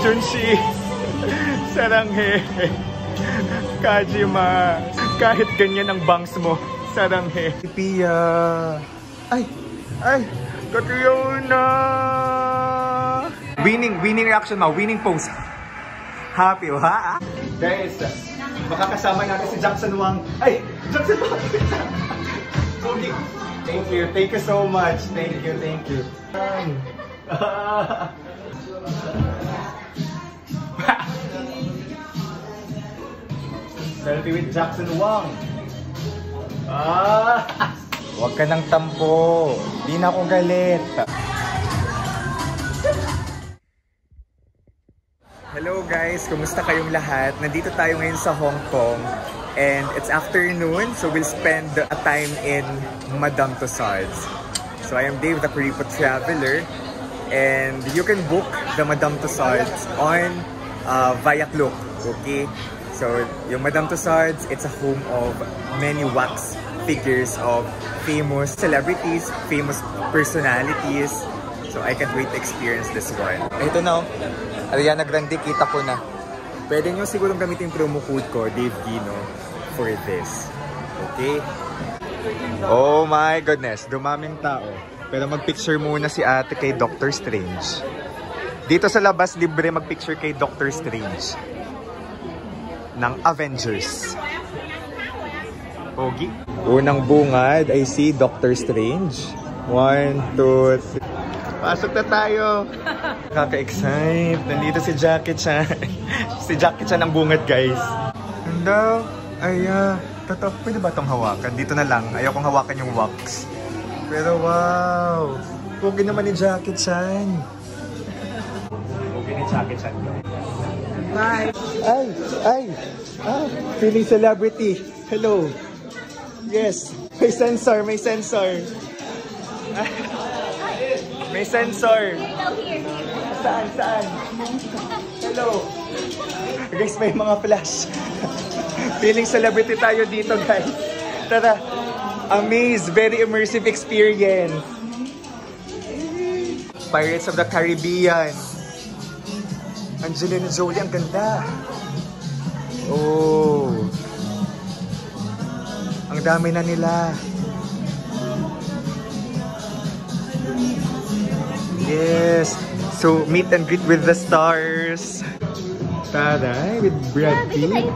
Junshi, saranghe. Kajima, kahit ganyan ang bangs mo, saranghe. Pia. Ay, Catriona. Winning reaction mo, winning pose. Happy, ha? Guys, makakasama natin si Jackson Wang. Ay, Jackson Wang. Thank you so much. Thank you. Selfie with Jackson Wang. Huwag ka ng tampo. Di na ako galit. Hello guys, kumusta kayong lahat? Nandito tayo ngayon sa Hong Kong. And it's afternoon, so we'll spend a time in Madame Tussauds. So I am Dave, the Kuripo Traveler. And you can book the Madame Tussauds on via Klook, okay? So yung Madame Tussauds, it's a home of many wax figures of famous celebrities, famous personalities. So I can't wait to experience this one. Ito na, Ariana Grande, kita ko na. Pwede nyo sigurong gamitin promo code ko, Dave Gino, for this. Okay? Oh my goodness, dumaming tao. Pero mag-picture muna si ate kay Doctor Strange. Dito sa labas, libre mag-picture kay Doctor Strange. Ng Avengers. Pogi. Unang bungad ay si Doctor Strange. 1, 2, 3. Pasok na tayo. Kaka-excite. Nandito si Jackie Chan. Si Jackie Chan ang bungad, guys. Hello. Totoo. Pwede ba itong hawakan? Dito na lang. Ayokong hawakan yung wax. Pero wow. Pogi naman ni Jackie Chan. Pogi ni Jackie Chan. Bye. Feeling celebrity. Hello. Yes. May sensor. May sensor. Saan? Hello. Guys, may mga flash. Feeling celebrity tayo dito, guys. Tara. Amaze. Very immersive experience. Pirates of the Caribbean. Angelina Jolie, ang ganda. Oh. Ang dami na nila. Yes. So, meet and greet with the stars. Taray, with Brad Pitt.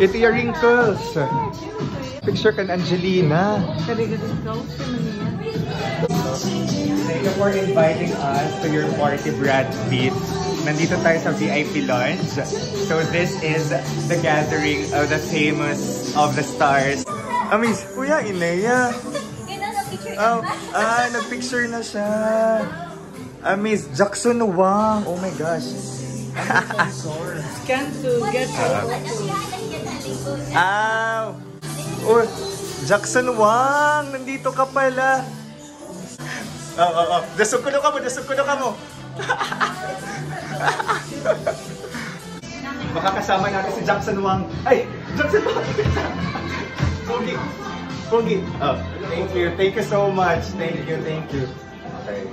Ito yung wrinkles. Picture kan Angelina. Thank you for inviting us to your party, Brad Pitt. Nandito tayo sa VIP lounge. So, this is the gathering of the famous of the stars. Amis, Kuya Inea. Nag-picture na siya. Miss Jackson Wang. Oh my gosh. Scan to get Oh, Jackson Wang. Nandito ka pala. Dasukulo ka mo. Makakasama natin si Jackson Wang. Ay, Jackson Wang. Pogi. Thank you so much. Thank you. Okay.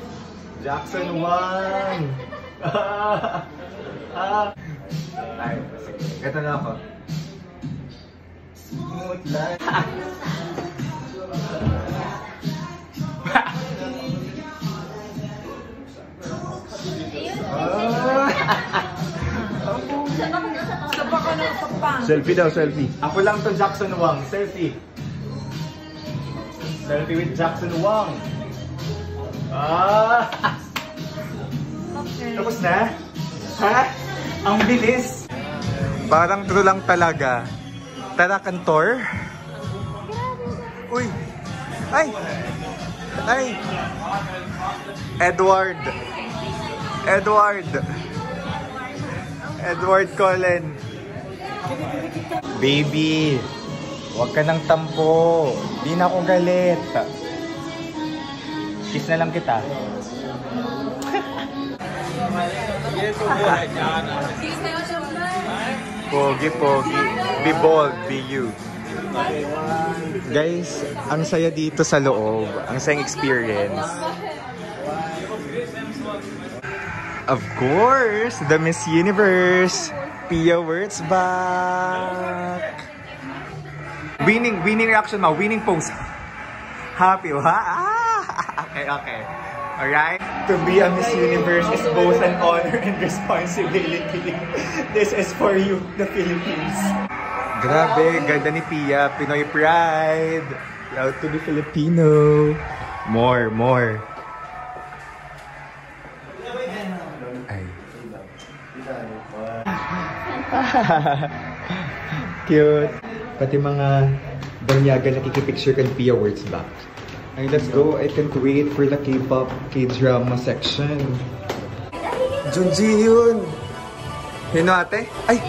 Jackson Wang. Ay, sige. Ito na ako. Smooth life. Selfie daw, selfie. Ako lang to, Jackson Wang. Selfie. Selfie with Jackson Wang. Okay. Tapos na? Ha? Ang bilis. Parang true lang talaga. Tara, kantor. Uy. Ay. Edward Cullen. Baby, huwag ka ng tampo. Di na ako galit. Kiss na lang kita. Pogi. Be bold, be you. Guys, ang saya dito sa loob. Ang sayang experience. Of course, the Miss Universe, Pia Wurtzbach. Winning reaction mo, winning pose. Happy, ha? Okay. Alright? To be a Miss Universe is both an honor and responsibility. This is for you, the Philippines. Grabe, ganda ni Pia. Pinoy pride. Proud to be Filipino. More. Ay. Cute. Pati mga banyaga nakikipicture kan Pia Wurtzbach. Ay, let's go. I can't wait for the K-pop, K-drama section. Junji yun. Hino ate? Ay,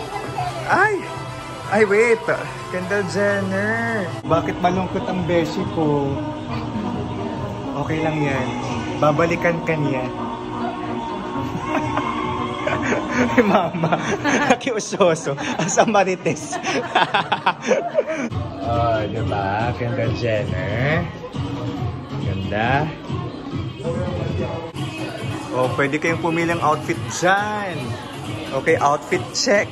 wait. Kendall Jenner. Bakit malungkot ang beshi ko? Okay lang yan. Babalikan ka niya. Mama, nakiusoso. Asa marites. Oh, diba? Kendall Jenner. Ganda. Oh, pwede kayong pumilang outfit dyan. Okay, outfit check.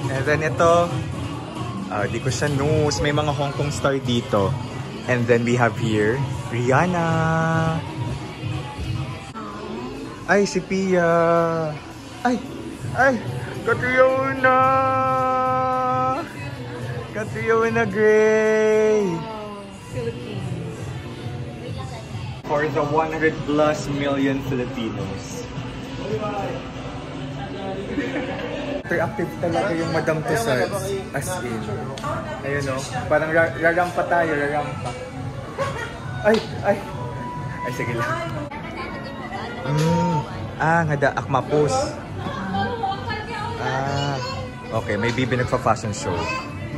And then ito, di ko siya knows. May mga Hong Kong star dito. And then we have here, Rihanna. Ay, si Pia. Ay, Catriona. Catriona Gray. For the 100+ million Filipinos. Interactive talaga yung Madam Tussauds. As in. Ayun o. Parang rarampa tayo, rarampa. Ay, sige lang. Ngada, akmapos. Okay, may bibi nagpa-fashion show.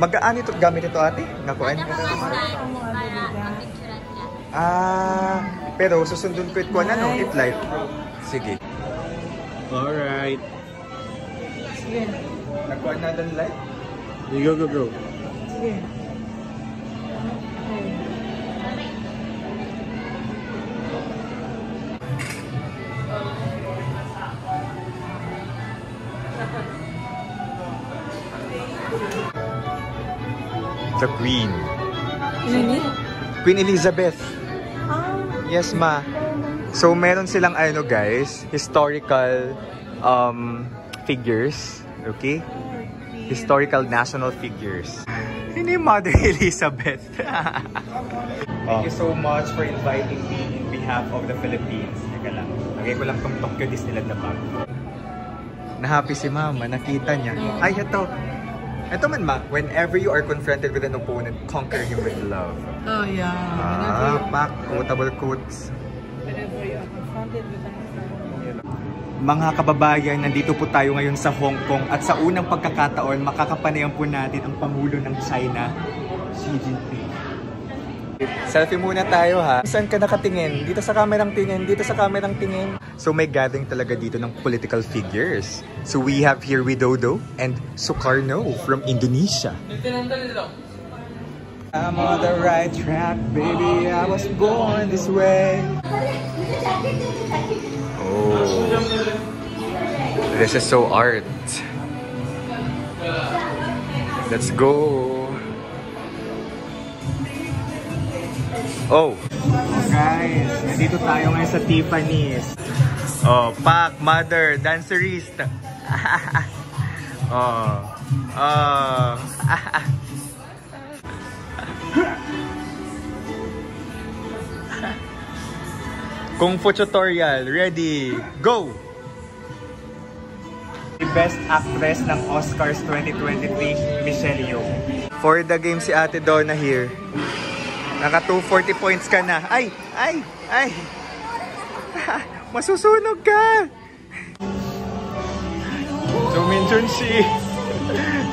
Magaan ito, gamit ito ate? Nakuan ka na naman? Pero susundin ko ito ano, it light. Sige. Alright. Sige. Nakuha na doon light? Go. Sige. The Queen. Queen Elizabeth. Yes, ma. So, meron silang ano guys, historical figures. Okay? Historical national figures. Hindi Mother Elizabeth. Thank you so much for inviting me in behalf of the Philippines. Teka lang. Lagay ko lang tong Tokyo Disneyland na bag. Na-happy si mama, nakita niya. Ay, ito. Ito man ma, whenever you are confronted with an opponent, conquer him with love. Oh yeah. Pak, quotable quotes. Whenever you are confronted with an opponent. Mga kababayan, nandito po tayo ngayon sa Hong Kong at sa unang pagkakataon, makakapanayan po natin ang Pangulo ng China, Xi Jinping. Selfie muna tayo ha. Saan ka nakatingin? Dito sa kamerang tingin, dito sa kamerang tingin. So may gathering talaga dito ng political figures. So we have here Widodo and Sukarno from Indonesia. I'm on the right track, baby. I was born this way. Oh, this is so art. Let's go. Oh guys, nandito tayo ngayon sa Tiffany's. Oh, Pak, Mother, dancerist. Kung Fu tutorial, ready, go! The Best Actress ng Oscars 2023, Michelle Yeoh. For the game si Ate Donna here. Naka 240 points ka na. Ay! Masusunog ka! Dominjon si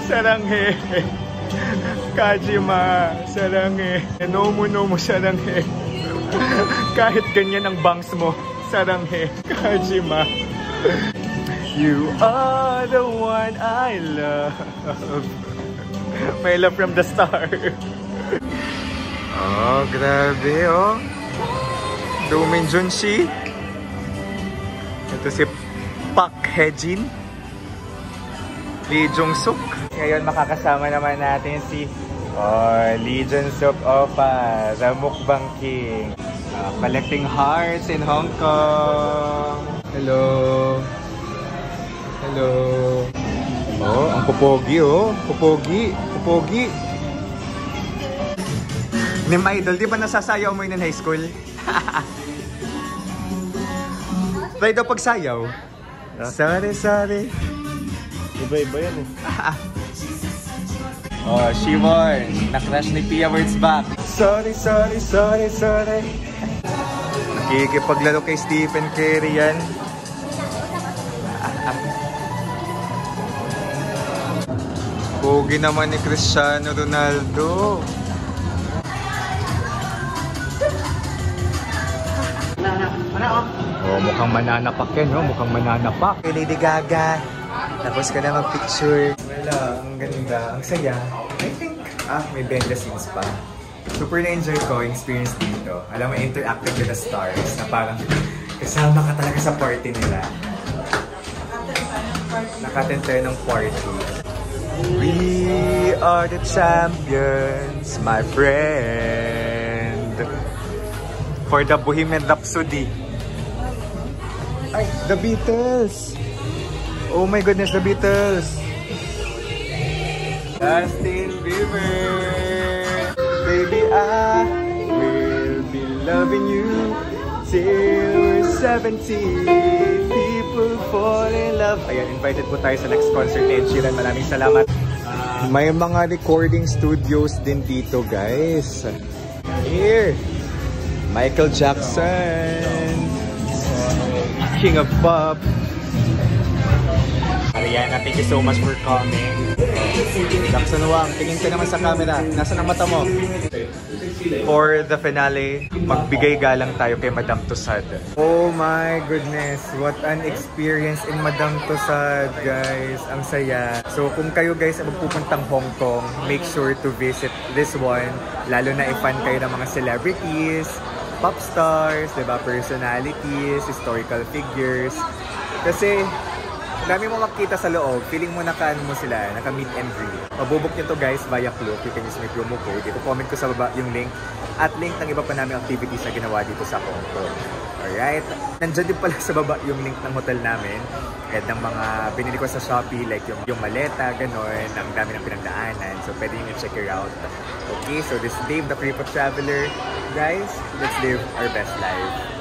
Saranghe. Kajima Saranghe. Nomu Saranghe. Kahit ganyan ang bangs mo, Saranghe. Kajima. You are the one I love. My love from the start. Oh, grabe oh. Dominjon si. Ito si Park Hye-jin, Lee Jong-suk. Ngayon makakasama naman natin si Lee Jong-suk Oppa, the Mukbang King. Collecting hearts in Hong Kong. Hello. Hello. Oh, ang pupogi oh. Pupogi. Pupogi. Nim Idol, di ba nasasayaw mo yun in high school? Try daw pagsayaw. Sorry, sorry. Iba-iba yan eh. Oh, Shimon. Na-crush ni Pia Words back. Sorry, sorry, sorry, sorry. Nakikipaglaro kay Stephen Curry yan. Pogi naman ni Cristiano Ronaldo. Oh, mukhang mananapak yan, no? Mukhang mananapak. Kay Lady Gaga. Tapos ka na mag-picture. Wala, ang ganda. Ang saya. I think, may behind the scenes pa. Super na-enjoy ko yung experience dito. Alam mo, interactive with the stars. Na parang kasama ka talaga sa party nila. Nakaten tayo ng party. We are the champions, my friend. For the Bohemian Rhapsody. Ay, The Beatles! Oh my goodness, The Beatles! Justin Bieber! Baby, I will be loving you till we're 70. People fall in love. Ayan, invited po tayo sa next concert ni Ed Sheeran. Maraming salamat. May mga recording studios din dito, guys. Here! Michael Jackson! King of Pop! Ariana, thank you so much for coming. Jackson Wang, tingin ka naman sa camera. Nasaan ang mata mo? For the finale, magbigay galang tayo kay Madame Tussauds. Oh my goodness, what an experience in Madame Tussauds, guys. Ang saya. So kung kayo guys ay magpupuntang Hong Kong, make sure to visit this one. Lalo na i-fan kayo ng mga celebrities, pop stars, diba? Personalities, historical figures. Kasi dami mo makikita sa loob, feeling mo naka-ano mo sila, naka-meet and greet. Mabubok nyo to guys via Klook, you can use my promo code. Dito comment ko sa baba yung link at link ng iba pa namin activities na ginawa dito sa Hong Kong. Alright? Nandyan din pala sa baba yung link ng hotel namin at ng mga binili ko sa Shopee, like yung maleta, gano'n, ang dami ng pinagdaanan. So pwede nyo check it out. Okay, so this is Dave, the Creepo Traveler. Guys, let's live our best life.